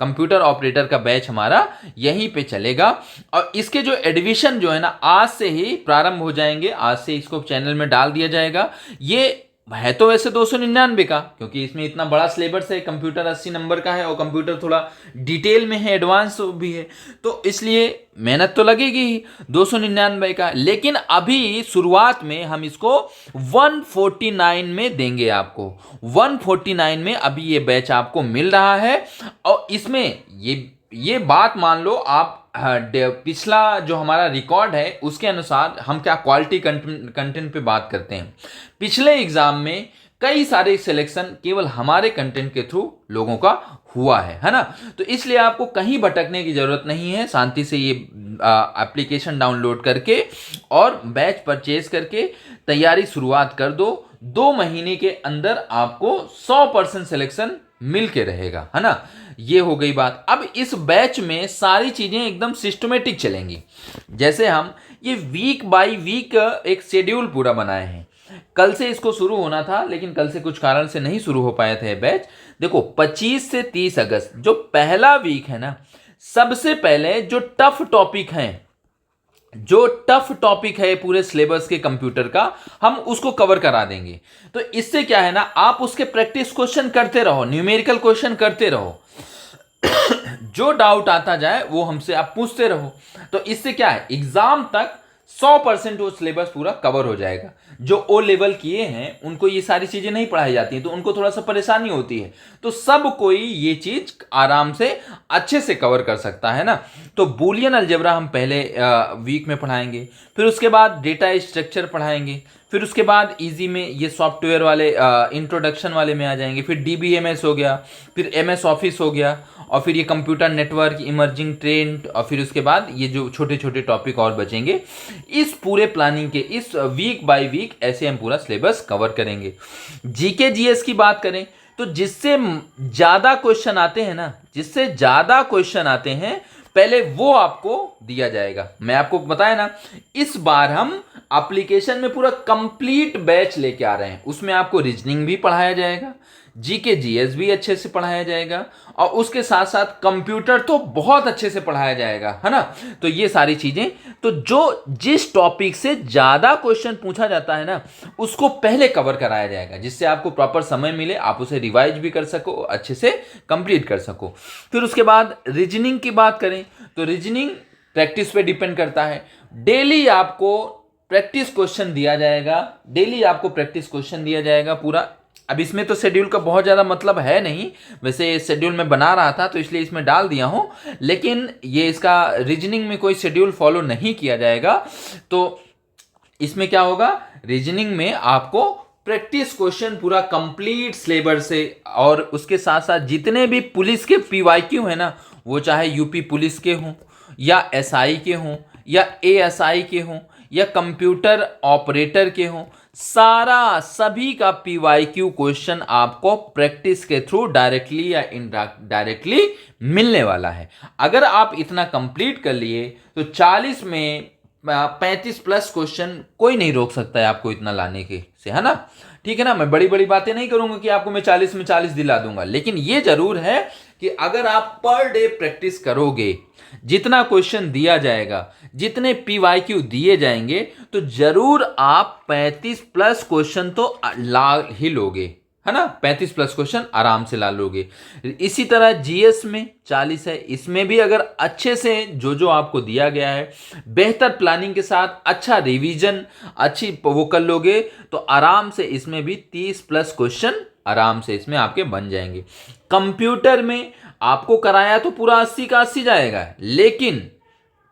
कंप्यूटर ऑपरेटर का बैच हमारा यहीं पे चलेगा। और इसके जो एडमिशन जो है ना आज से ही प्रारंभ हो जाएंगे, आज से इसको चैनल में डाल दिया जाएगा। ये है तो वैसे 299 का, क्योंकि इसमें इतना बड़ा सिलेबस है, कंप्यूटर 80 नंबर का है और कंप्यूटर थोड़ा डिटेल में है, एडवांस भी है, तो इसलिए मेहनत तो लगेगी ही 299 का। लेकिन अभी शुरुआत में हम इसको 149 में देंगे आपको, 149 में अभी ये बैच आपको मिल रहा है। और इसमें ये बात मान लो आप, पिछला जो हमारा रिकॉर्ड है उसके अनुसार हम क्या क्वालिटी कंटेंट पे बात करते हैं। पिछले एग्जाम में कई सारे सिलेक्शन केवल हमारे कंटेंट के थ्रू लोगों का हुआ है ना। तो इसलिए आपको कहीं भटकने की जरूरत नहीं है, शांति से ये एप्लीकेशन डाउनलोड करके और बैच परचेज करके तैयारी शुरुआत कर दो। 2 महीने के अंदर आपको 100% सिलेक्शन मिल के रहेगा, है ना। ये हो गई बात। अब इस बैच में सारी चीजें एकदम सिस्टमेटिक चलेंगी। जैसे हम ये वीक बाय वीक एक शेड्यूल पूरा बनाए हैं। कल से इसको शुरू होना था, लेकिन कल से कुछ कारण से नहीं शुरू हो पाया था ये बैच। देखो 25 से 30 अगस्त जो पहला वीक है ना, सबसे पहले जो टफ टॉपिक है पूरे सिलेबस के कंप्यूटर का, हम उसको कवर करा देंगे। तो इससे क्या है ना, आप उसके प्रैक्टिस क्वेश्चन करते रहो, न्यूमेरिकल क्वेश्चन करते रहो, जो डाउट आता जाए वो हमसे आप पूछते रहो। तो इससे क्या है, एग्जाम तक 100% वो सिलेबस पूरा कवर हो जाएगा। जो ओ लेवल किए हैं उनको ये सारी चीजें नहीं पढ़ाई जाती हैं, तो उनको थोड़ा सा परेशानी होती है। तो सब कोई ये चीज आराम से अच्छे से कवर कर सकता है ना। तो बूलियन अलजेब्रा हम पहले वीक में पढ़ाएंगे, फिर उसके बाद डेटा स्ट्रक्चर पढ़ाएंगे, फिर उसके बाद इजी में ये सॉफ्टवेयर वाले इंट्रोडक्शन वाले में आ जाएंगे, फिर DBMS हो गया, फिर MS ऑफिस हो गया, और फिर ये कंप्यूटर नेटवर्क, इमर्जिंग ट्रेंड, और फिर उसके बाद ये जो छोटे छोटे टॉपिक और बचेंगे। इस पूरे प्लानिंग के इस वीक बाय वीक ऐसे हम पूरा सिलेबस कवर करेंगे। GK GS की बात करें तो जिससे ज़्यादा क्वेश्चन आते हैं पहले वो आपको दिया जाएगा। मैं आपको बताया ना, इस बार हम एप्लीकेशन में पूरा कंप्लीट बैच लेके आ रहे हैं। उसमें आपको रीजनिंग भी पढ़ाया जाएगा, GK GS भी अच्छे से पढ़ाया जाएगा, और उसके साथ साथ कंप्यूटर तो बहुत अच्छे से पढ़ाया जाएगा, है ना। तो ये सारी चीजें, तो जो जिस टॉपिक से ज्यादा क्वेश्चन पूछा जाता है ना, उसको पहले कवर कराया जाएगा, जिससे आपको प्रॉपर समय मिले, आप उसे रिवाइज भी कर सको, अच्छे से कंप्लीट कर सको। फिर उसके बाद रीजनिंग की बात करें तो रीजनिंग प्रैक्टिस पे डिपेंड करता है। डेली आपको प्रैक्टिस क्वेश्चन दिया जाएगा पूरा। अब इसमें तो शेड्यूल का बहुत ज़्यादा मतलब है नहीं, वैसे शेड्यूल में बना रहा था तो इसलिए इसमें डाल दिया हूँ, लेकिन ये इसका रीजनिंग में कोई शेड्यूल फॉलो नहीं किया जाएगा। तो इसमें क्या होगा, रीजनिंग में आपको प्रैक्टिस क्वेश्चन पूरा कंप्लीट सिलेबस से, और उसके साथ साथ जितने भी पुलिस के PYQ है ना, वो चाहे यूपी पुलिस के हों या SI के हों या ASI के हों या कंप्यूटर ऑपरेटर के हों, सभी का PYQ क्वेश्चन आपको प्रैक्टिस के थ्रू डायरेक्टली या इनडायरेक्टली मिलने वाला है। अगर आप इतना कंप्लीट कर लिए तो 40 में 35 प्लस क्वेश्चन कोई नहीं रोक सकता है आपको इतना लाने के से, है ना। ठीक है ना। मैं बड़ी बड़ी बातें नहीं करूंगा कि आपको मैं 40 में 40 दिला दूंगा, लेकिन ये जरूर है कि अगर आप पर डे प्रैक्टिस करोगे, जितना क्वेश्चन दिया जाएगा, जितने PYQ दिए जाएंगे, तो जरूर आप 35 प्लस क्वेश्चन तो ला ही लोगे, है ना। 35 प्लस क्वेश्चन आराम से ला लोगे। इसी तरह GS में 40 है, इसमें भी अगर अच्छे से जो आपको दिया गया है, बेहतर प्लानिंग के साथ अच्छा रिवीजन अच्छी वो कर लोगे, तो आराम से इसमें भी 30 प्लस क्वेश्चन आराम से इसमें आपके बन जाएंगे। कंप्यूटर में आपको कराया तो पूरा 80 का 80 जाएगा, लेकिन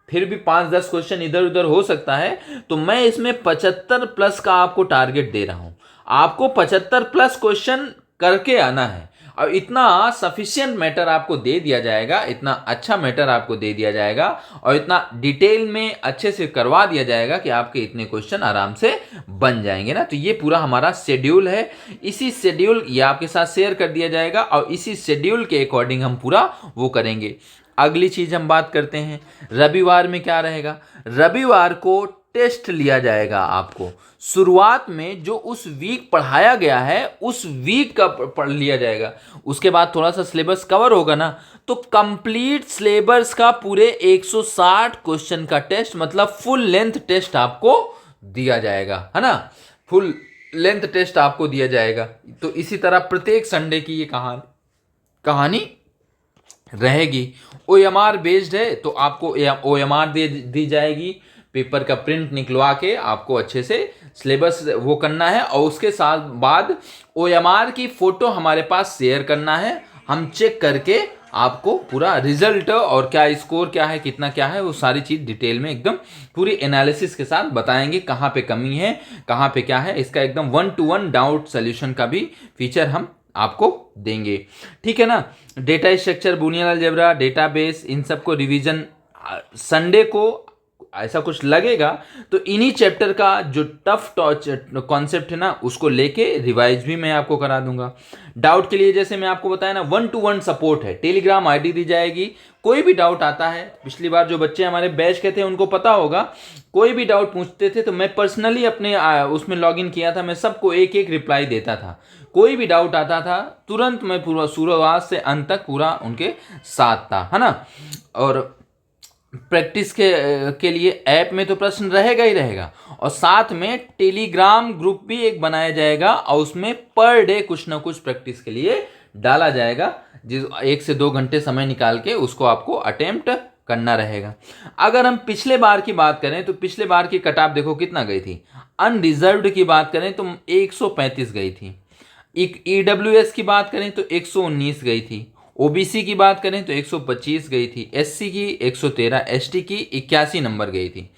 फिर भी 5-10 क्वेश्चन इधर उधर हो सकता है, तो मैं इसमें 75 प्लस का आपको टारगेट दे रहा हूं। आपको 75 प्लस क्वेश्चन करके आना है। और इतना सफिशिएंट मैटर आपको दे दिया जाएगा, इतना अच्छा मैटर आपको दे दिया जाएगा और इतना डिटेल में अच्छे से करवा दिया जाएगा कि आपके इतने क्वेश्चन आराम से बन जाएंगे ना। तो ये पूरा हमारा शेड्यूल है, इसी शेड्यूल ये आपके साथ शेयर कर दिया जाएगा और इसी शेड्यूल के अकॉर्डिंग हम पूरा वो करेंगे। अगली चीज हम बात करते हैं, रविवार में क्या रहेगा। रविवार को टेस्ट लिया जाएगा आपको। शुरुआत में जो उस वीक पढ़ाया गया है उस वीक का पढ़ लिया जाएगा, उसके बाद थोड़ा सा सिलेबस कवर होगा ना, तो कंप्लीट सिलेबस का पूरे 160 क्वेश्चन का टेस्ट, मतलब फुल लेंथ टेस्ट आपको दिया जाएगा, है ना। फुल लेंथ टेस्ट आपको दिया जाएगा। तो इसी तरह प्रत्येक संडे की ये कहानी रहेगी। OMR बेस्ड है तो आपको OMR दी जाएगी, पेपर का प्रिंट निकलवा के आपको अच्छे से सिलेबस वो करना है और उसके साथ बाद OMR की फ़ोटो हमारे पास शेयर करना है। हम चेक करके आपको पूरा रिजल्ट और क्या स्कोर क्या है, कितना क्या है, वो सारी चीज़ डिटेल में एकदम पूरी एनालिसिस के साथ बताएंगे, कहाँ पे कमी है, कहाँ पे क्या है। इसका एकदम 1-to-1 डाउट सोल्यूशन का भी फीचर हम आपको देंगे, ठीक है ना। Data structure, Boolean algebra, database, इन सबको रिवीजन संडे को ऐसा कुछ लगेगा तो इन्हीं चैप्टर का जो टफ कॉन्सेप्ट है ना उसको लेके रिवाइज भी मैं आपको करा दूंगा। डाउट के लिए जैसे मैं आपको बताया ना 1-to-1 सपोर्ट है, टेलीग्राम आईडी दी जाएगी। कोई भी डाउट आता है, पिछली बार जो बच्चे हमारे बैच के थे उनको पता होगा, कोई भी डाउट पूछते थे तो मैं पर्सनली अपने उसमें लॉगिन किया था, मैं सबको एक एक रिप्लाई देता था। कोई भी डाउट आता था तुरंत मैं पूरा शुरुआत से अंत तक पूरा उनके साथ था, है ना। और प्रैक्टिस के लिए ऐप में तो प्रश्न रहेगा ही रहेगा और साथ में टेलीग्राम ग्रुप भी एक बनाया जाएगा और उसमें पर डे कुछ ना कुछ प्रैक्टिस के लिए डाला जाएगा, जिस 1 से 2 घंटे समय निकाल के उसको आपको अटेम्प्ट करना रहेगा। अगर हम पिछले बार की बात करें तो पिछले बार की कट ऑफ देखो कितना गई थी। अनरिजर्व्ड की बात करें तो 135 गई थी, EWS की बात करें तो 119 गई थी, OBC की बात करें तो 125 गई थी, SC की 113, ST की 81 नंबर गई थी।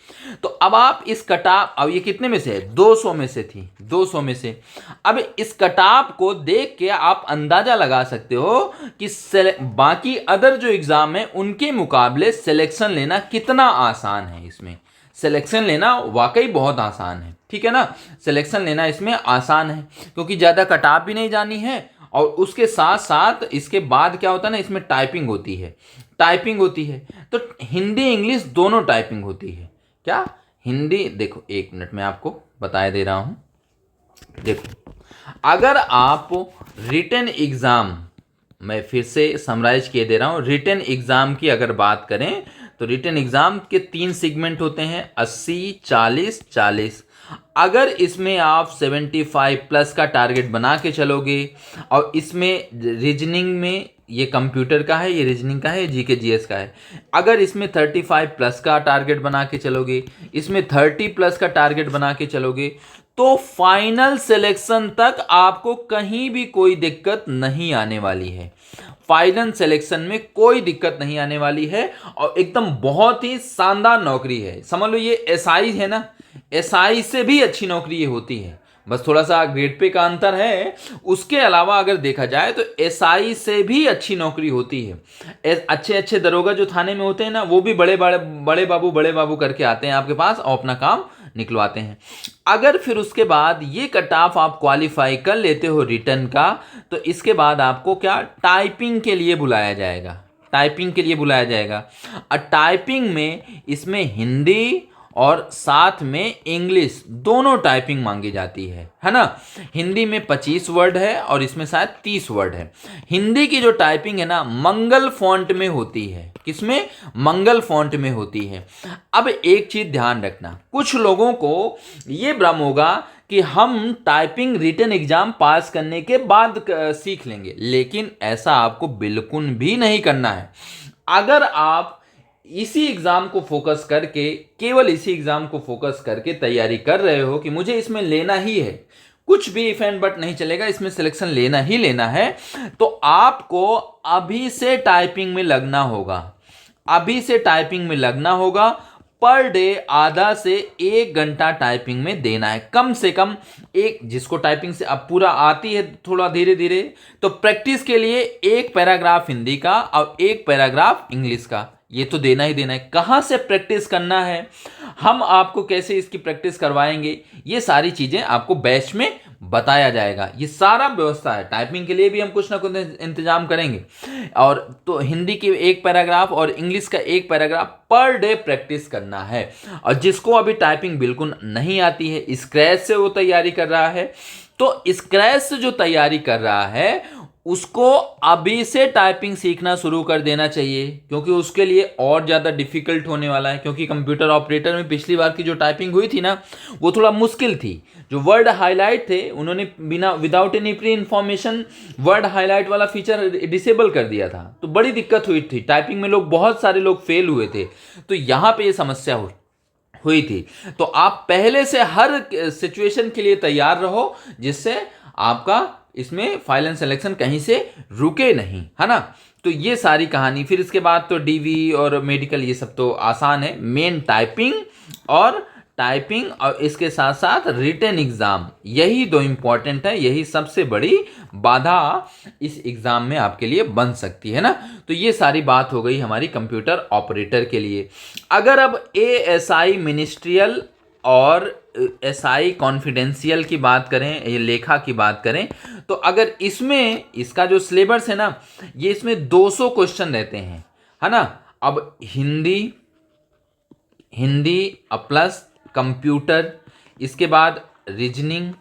तो अब आप इस कटाप, अब ये कितने में से है, 200 में से थी, 200 में से। अब इस कटाप को देख के आप अंदाजा लगा सकते हो कि बाकी अदर जो एग्जाम है उनके मुकाबले सिलेक्शन लेना कितना आसान है। इसमें सिलेक्शन लेना वाकई बहुत आसान है, ठीक है ना। सिलेक्शन लेना इसमें आसान है क्योंकि ज़्यादा कटाप भी नहीं जानी है और उसके साथ साथ इसके बाद क्या होता है ना, इसमें टाइपिंग होती है। तो हिंदी इंग्लिश दोनों टाइपिंग होती है। क्या हिंदी, देखो 1 मिनट में आपको बताया दे रहा हूँ। देखो अगर आप रिटन एग्ज़ाम, मैं फिर से समराइज किए दे रहा हूँ, रिटन एग्ज़ाम की अगर बात करें तो रिटन एग्ज़ाम के 3 सेगमेंट होते हैं, 80, 40, 40। अगर इसमें आप 75 प्लस का टारगेट बना के चलोगे और इसमें रीजनिंग में ये कंप्यूटर का है, ये रीजनिंग का है, GK GS का है, अगर इसमें 35 प्लस का टारगेट बना के चलोगे, इसमें 30 प्लस का टारगेट बना के चलोगे, तो फाइनल सिलेक्शन तक आपको कहीं भी कोई दिक्कत नहीं आने वाली है। फाइनल सिलेक्शन में कोई दिक्कत नहीं आने वाली है और एकदम बहुत ही शानदार नौकरी है। समझ लो ये SI है ना, SI से भी अच्छी नौकरी ये होती है, बस थोड़ा सा ग्रेड पे का अंतर है। उसके अलावा अगर देखा जाए तो SI से भी अच्छी नौकरी होती है। अच्छे अच्छे दरोगा जो थाने में होते हैं ना, वो भी बड़े बाबू करके आते हैं आपके पास और अपना काम निकलवाते हैं। अगर फिर उसके बाद ये कट ऑफ आप क्वालिफाई कर लेते हो रिटर्न का, तो इसके बाद आपको क्या टाइपिंग के लिए बुलाया जाएगा, और टाइपिंग में इसमें हिंदी और साथ में इंग्लिश दोनों टाइपिंग मांगी जाती है ना। हिंदी में 25 वर्ड है और इसमें शायद 30 वर्ड है। हिंदी की जो टाइपिंग है ना मंगल फॉन्ट में होती है। किसमें? मंगल फॉन्ट में होती है। अब एक चीज ध्यान रखना, कुछ लोगों को ये भ्रम होगा कि हम टाइपिंग रिटन एग्जाम पास करने के बाद सीख लेंगे, लेकिन ऐसा आपको बिल्कुल भी नहीं करना है। अगर आप इसी एग्जाम को फोकस करके, केवल इसी एग्जाम को फोकस करके तैयारी कर रहे हो कि मुझे इसमें लेना ही है, कुछ भी इफ एंड बट नहीं चलेगा, इसमें सिलेक्शन लेना ही लेना है, तो आपको अभी से टाइपिंग में लगना होगा, पर डे आधा से 1 घंटा टाइपिंग में देना है कम से कम। एक जिसको टाइपिंग से अब पूरा आती है थोड़ा धीरे धीरे, तो प्रैक्टिस के लिए 1 पैराग्राफ हिंदी का और 1 पैराग्राफ इंग्लिश का, ये तो देना ही देना है। कहाँ से प्रैक्टिस करना है, हम आपको कैसे इसकी प्रैक्टिस करवाएंगे, ये सारी चीज़ें आपको बैच में बताया जाएगा। ये सारा व्यवस्था है। टाइपिंग के लिए भी हम कुछ ना कुछ इंतजाम करेंगे। और तो हिंदी की 1 पैराग्राफ और इंग्लिश का 1 पैराग्राफ पर डे प्रैक्टिस करना है। और जिसको अभी टाइपिंग बिल्कुल नहीं आती है, स्क्रैच से वो तैयारी कर रहा है, तो स्क्रैच से जो तैयारी कर रहा है उसको अभी से टाइपिंग सीखना शुरू कर देना चाहिए, क्योंकि उसके लिए और ज़्यादा डिफिकल्ट होने वाला है। क्योंकि कंप्यूटर ऑपरेटर में पिछली बार की जो टाइपिंग हुई थी ना, वो थोड़ा मुश्किल थी। जो वर्ड हाईलाइट थे उन्होंने बिना without any pre information word highlight वाला फीचर डिसेबल कर दिया था, तो बड़ी दिक्कत हुई थी टाइपिंग में। बहुत सारे लोग फेल हुए थे, तो यहाँ पे ये समस्या हुई थी। तो आप पहले से हर सिचुएशन के लिए तैयार रहो, जिससे आपका इसमें फाइल एंड सिलेक्शन कहीं से रुके नहीं, है ना। तो ये सारी कहानी। फिर इसके बाद तो डीवी और मेडिकल ये सब तो आसान है। मेन टाइपिंग और इसके साथ साथ रिटन एग्जाम, यही दो इम्पॉर्टेंट है। यही सबसे बड़ी बाधा इस एग्जाम में आपके लिए बन सकती है ना। तो ये सारी बात हो गई हमारी कंप्यूटर ऑपरेटर के लिए। अगर अब एएसआई मिनिस्ट्रियल और एसआई कॉन्फिडेंशियल की बात करें, ये लेखा की बात करें, तो अगर इसमें इसका जो सिलेबस है ना, ये इसमें 200 क्वेश्चन रहते हैं, है ना। अब हिंदी प्लस कंप्यूटर, इसके बाद रीजनिंग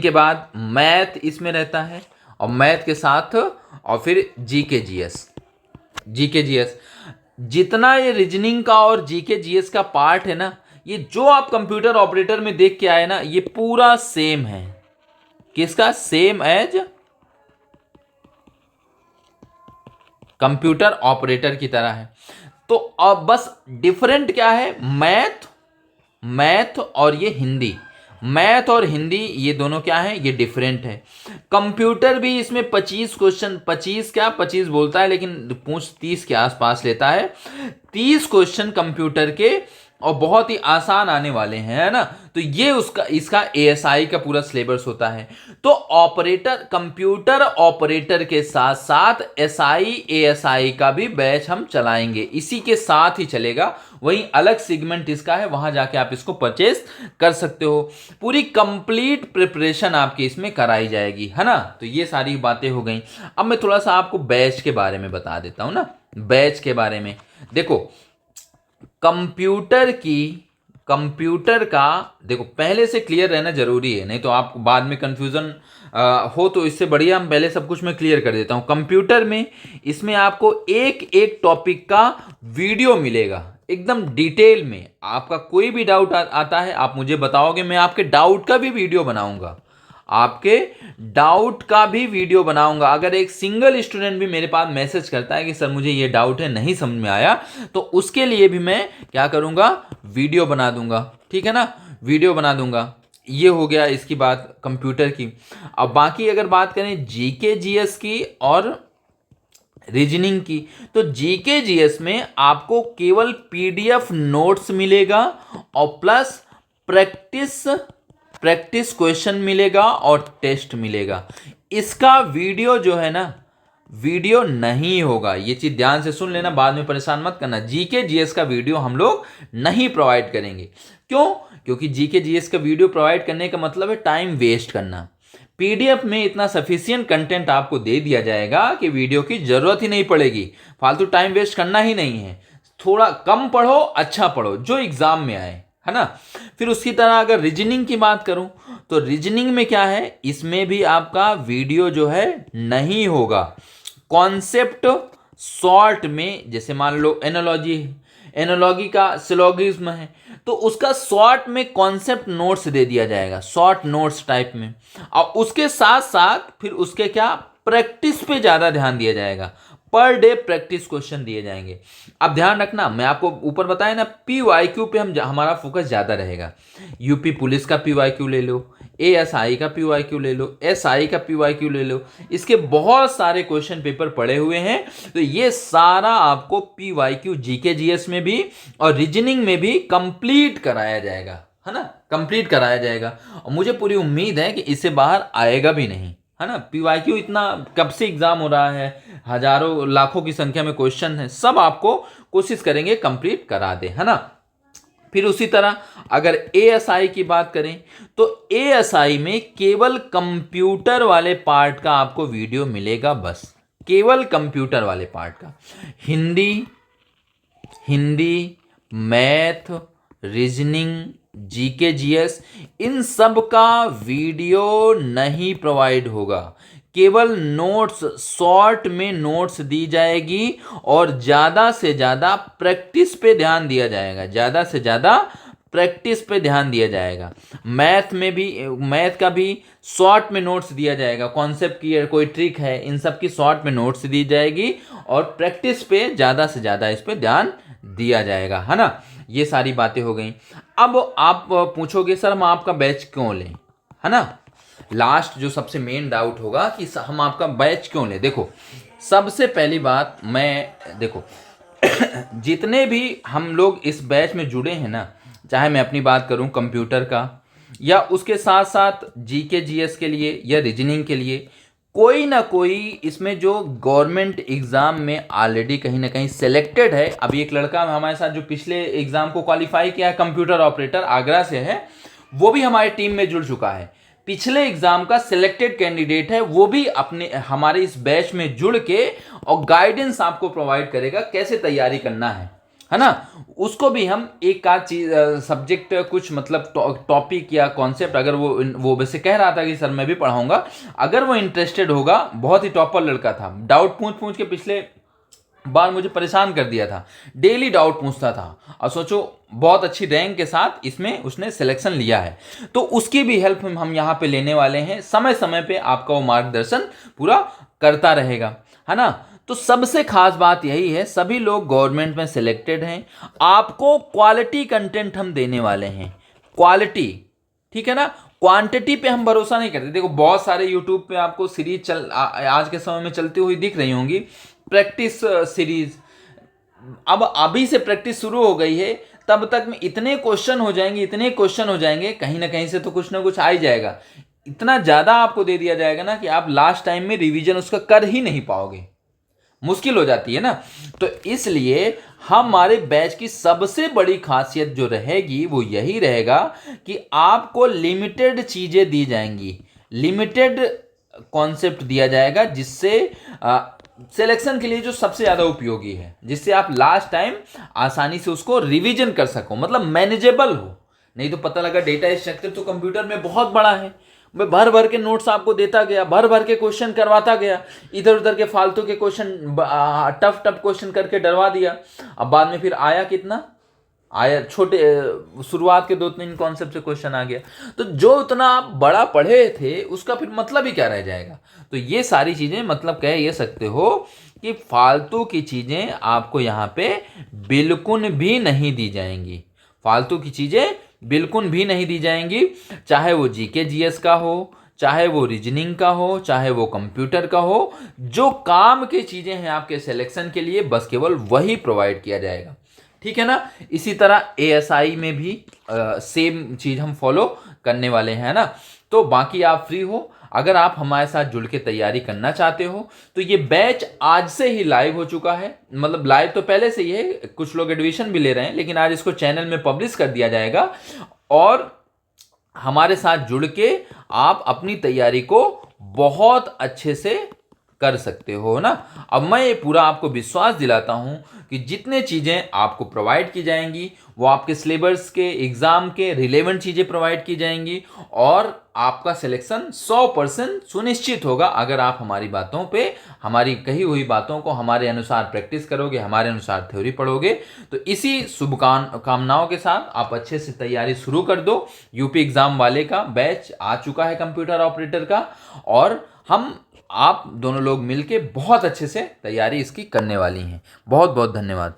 के बाद मैथ इसमें रहता है, और मैथ के साथ और फिर जीके जीएस। जितना ये रीजनिंग का और जीके जीएस का पार्ट है ना, ये जो आप कंप्यूटर ऑपरेटर में देख के आए ना, ये पूरा सेम है। किसका? सेम एज कंप्यूटर ऑपरेटर की तरह है। तो अब बस डिफरेंट क्या है, मैथ और ये हिंदी। मैथ और हिंदी ये दोनों क्या है, ये डिफरेंट है। कंप्यूटर भी इसमें 25 क्वेश्चन, 25 बोलता है, लेकिन पूछ 30 के आसपास लेता है। 30 क्वेश्चन कंप्यूटर के, और बहुत ही आसान आने वाले हैं, है ना। तो ये इसका एएसआई का पूरा सिलेबस होता है। तो कंप्यूटर ऑपरेटर के साथ साथ एसआई एएसआई का भी बैच हम चलाएंगे, इसी के साथ ही चलेगा। वहीं अलग सेगमेंट इसका है, वहां जाके आप इसको परचेस कर सकते हो। पूरी कंप्लीट प्रिपरेशन आपकी इसमें कराई जाएगी, है ना। तो ये सारी बातें हो गई। अब मैं थोड़ा सा आपको बैच के बारे में बता देता हूं ना। बैच के बारे में देखो, कंप्यूटर का देखो पहले से क्लियर रहना जरूरी है, नहीं तो आपको बाद में कंफ्यूजन हो। तो इससे बढ़िया हम पहले सब कुछ मैं क्लियर कर देता हूं। कंप्यूटर में इसमें आपको एक एक टॉपिक का वीडियो मिलेगा, एकदम डिटेल में। आपका कोई भी डाउट आता है, आप मुझे बताओगे, मैं आपके डाउट का भी वीडियो बनाऊंगा। अगर एक सिंगल स्टूडेंट भी मेरे पास मैसेज करता है कि सर मुझे ये डाउट है, नहीं समझ में आया, तो उसके लिए भी मैं क्या करूंगा, वीडियो बना दूंगा। ठीक है ना, वीडियो बना दूंगा। ये हो गया इसकी बात कंप्यूटर की। अब बाकी अगर बात करें जीके जीएस की और रीजनिंग की, तो जीके जीएस में आपको केवल पीडीएफ नोट्स मिलेगा और प्लस प्रैक्टिस क्वेश्चन मिलेगा और टेस्ट मिलेगा। इसका वीडियो जो है ना, वीडियो नहीं होगा। ये चीज ध्यान से सुन लेना, बाद में परेशान मत करना। जीके जीएस का वीडियो हम लोग नहीं प्रोवाइड करेंगे। क्यों? क्योंकि जीके जीएस का वीडियो प्रोवाइड करने का मतलब है टाइम वेस्ट करना। पीडीएफ में इतना सफिशिएंट कंटेंट आपको दे दिया जाएगा कि वीडियो की जरूरत ही नहीं पड़ेगी। फालतू टाइम वेस्ट करना ही नहीं है। थोड़ा कम पढ़ो, अच्छा पढ़ो, जो एग्जाम में आए, है ना। फिर उसकी तरह अगर रीजनिंग की बात करूं, तो रीजनिंग में क्या है, इसमें भी आपका वीडियो जो है नहीं होगा। कॉन्सेप्ट शॉर्ट में, जैसे मान लो एनालॉजी का सिलोगिज्म है, तो उसका शॉर्ट में कॉन्सेप्ट नोट्स दे दिया जाएगा, शॉर्ट नोट्स टाइप में। और उसके साथ साथ फिर उसके क्या, प्रैक्टिस पे ज़्यादा ध्यान दिया जाएगा। पर डे प्रैक्टिस क्वेश्चन दिए जाएंगे। अब ध्यान रखना, मैं आपको ऊपर बताया ना, पीवाईक्यू पे हमारा फोकस ज़्यादा रहेगा। यूपी पुलिस का पीवाईक्यू ले लो, ASI का PYQ ले लो, SI का PYQ ले लो, इसके बहुत सारे क्वेश्चन पेपर पड़े हुए हैं। तो ये सारा आपको PYQ GK GS में भी और रीजनिंग में भी कंप्लीट कराया जाएगा, है ना, कंप्लीट कराया जाएगा। और मुझे पूरी उम्मीद है कि इससे बाहर आएगा भी नहीं, है ना। PYQ इतना कब से एग्जाम हो रहा है, हजारों लाखों की संख्या में क्वेश्चन है, सब आपको कोशिश करेंगे कंप्लीट करा दे, है ना। फिर उसी तरह अगर ASI की बात करें तो ASI में केवल कंप्यूटर वाले पार्ट का आपको वीडियो मिलेगा, बस केवल कंप्यूटर वाले पार्ट का। Hindi, math, reasoning, GK GS, इन सब का वीडियो नहीं प्रोवाइड होगा। केवल नोट्स, शॉर्ट में नोट्स दी जाएगी और ज़्यादा से ज़्यादा प्रैक्टिस पे ध्यान दिया जाएगा, ज़्यादा से ज़्यादा प्रैक्टिस पे ध्यान दिया जाएगा। मैथ में भी, मैथ का भी शॉर्ट में नोट्स दिया जाएगा, कॉन्सेप्ट की कोई ट्रिक है, इन सब की शॉर्ट में नोट्स दी जाएगी और प्रैक्टिस पे ज़्यादा से ज़्यादा इस पे ध्यान दिया जाएगा, है ना। ये सारी बातें हो गई। अब आप पूछोगे सर हम आपका बैच क्यों लें, है ना। लास्ट जो सबसे मेन डाउट होगा कि हम आपका बैच क्यों लें। देखो सबसे पहली बात, मैं देखो जितने भी हम लोग इस बैच में जुड़े हैं ना, चाहे मैं अपनी बात करूं कंप्यूटर का या उसके साथ साथ GK GS के लिए या रीजनिंग के लिए, कोई ना कोई इसमें जो गवर्नमेंट एग्ज़ाम में ऑलरेडी कहीं ना कहीं सेलेक्टेड है। अभी एक लड़का हमारे साथ जो पिछले एग्ज़ाम को क्वालिफाई किया है, कंप्यूटर ऑपरेटर, आगरा से है, वो भी हमारी टीम में जुड़ चुका है। पिछले एग्ज़ाम का सिलेक्टेड कैंडिडेट है, वो भी अपने हमारे इस बैच में जुड़ के और गाइडेंस आपको प्रोवाइड करेगा कैसे तैयारी करना है ना। उसको भी हम एक आध चीज सब्जेक्ट कुछ मतलब टॉपिक या कॉन्सेप्ट, अगर वो वैसे कह रहा था कि सर मैं भी पढ़ाऊंगा, अगर वो इंटरेस्टेड होगा, बहुत ही टॉपर लड़का था, डाउट पूछ के पिछले बार मुझे परेशान कर दिया था, डेली डाउट पूछता था और सोचो बहुत अच्छी रैंक के साथ इसमें उसने सिलेक्शन लिया है। तो उसकी भी हेल्प हम यहाँ पे लेने वाले हैं, समय समय पे आपका वो मार्गदर्शन पूरा करता रहेगा, है ना। तो सबसे खास बात यही है, सभी लोग गवर्नमेंट में सिलेक्टेड हैं, आपको क्वालिटी कंटेंट हम देने वाले हैं, क्वालिटी, ठीक है ना। क्वांटिटी पे हम भरोसा नहीं करते। देखो बहुत सारे यूट्यूब पे आपको सीरीज आज के समय में चलती हुई दिख रही होंगी, प्रैक्टिस सीरीज। अब अभी से प्रैक्टिस शुरू हो गई है, तब तक में इतने क्वेश्चन हो जाएंगे, इतने क्वेश्चन हो जाएंगे, कहीं ना कहीं से तो कुछ ना कुछ आ ही जाएगा। इतना ज़्यादा आपको दे दिया जाएगा ना कि आप लास्ट टाइम में रिवीजन उसका कर ही नहीं पाओगे, मुश्किल हो जाती है ना। तो इसलिए हमारे बैच की सबसे बड़ी खासियत जो रहेगी वो यही रहेगा कि आपको लिमिटेड चीज़ें दी जाएंगी, लिमिटेड कॉन्सेप्ट दिया जाएगा, जिससे सिलेक्शन के लिए जो सबसे ज़्यादा उपयोगी है, जिससे आप लास्ट टाइम आसानी से उसको रिवीजन कर सको, मतलब मैनेजेबल हो। नहीं तो पता लगा डेटा स्ट्रक्चर तो कंप्यूटर में बहुत बड़ा है, मैं भर भर के नोट्स आपको देता गया, भर भर के क्वेश्चन करवाता गया, इधर उधर के फालतू के क्वेश्चन, टफ क्वेश्चन करके डरवा दिया। अब बाद में फिर आया कितना आया, छोटे शुरुआत के 2-3 कॉन्सेप्ट से क्वेश्चन आ गया, तो जो उतना आप बड़ा पढ़े थे उसका फिर मतलब ही क्या रह जाएगा। तो ये सारी चीज़ें, मतलब कह ये सकते हो कि फालतू की चीज़ें आपको यहाँ पे बिल्कुल भी नहीं दी जाएंगी, फालतू की चीज़ें बिल्कुल भी नहीं दी जाएंगी, चाहे वो GK GS का हो, चाहे वो रीजनिंग का हो, चाहे वो कंप्यूटर का हो, जो काम की चीज़ें हैं आपके सिलेक्शन के लिए बस केवल वही प्रोवाइड किया जाएगा, ठीक है ना। इसी तरह ASI में भी सेम चीज़ हम फॉलो करने वाले हैं ना। तो बाकी आप फ्री हो, अगर आप हमारे साथ जुड़ के तैयारी करना चाहते हो तो ये बैच आज से ही लाइव हो चुका है, मतलब लाइव तो पहले से ही है, कुछ लोग एडमिशन भी ले रहे हैं, लेकिन आज इसको चैनल में पब्लिश कर दिया जाएगा और हमारे साथ जुड़ के आप अपनी तैयारी को बहुत अच्छे से कर सकते हो ना। अब मैं ये पूरा आपको विश्वास दिलाता हूँ कि जितने चीज़ें आपको प्रोवाइड की जाएंगी वो आपके सिलेबस के, एग्ज़ाम के रिलेवेंट चीज़ें प्रोवाइड की जाएंगी और आपका सिलेक्शन 100% सुनिश्चित होगा अगर आप हमारी बातों पे, हमारी कही हुई बातों को हमारे अनुसार प्रैक्टिस करोगे, हमारे अनुसार थ्योरी पढ़ोगे। तो इसी शुभकामनाओं के साथ आप अच्छे से तैयारी शुरू कर दो। यूपी एग्ज़ाम वाले का बैच आ चुका है कंप्यूटर ऑपरेटर का, और हम आप दोनों लोग मिलके बहुत अच्छे से तैयारी इसकी करने वाली हैं। बहुत बहुत धन्यवाद।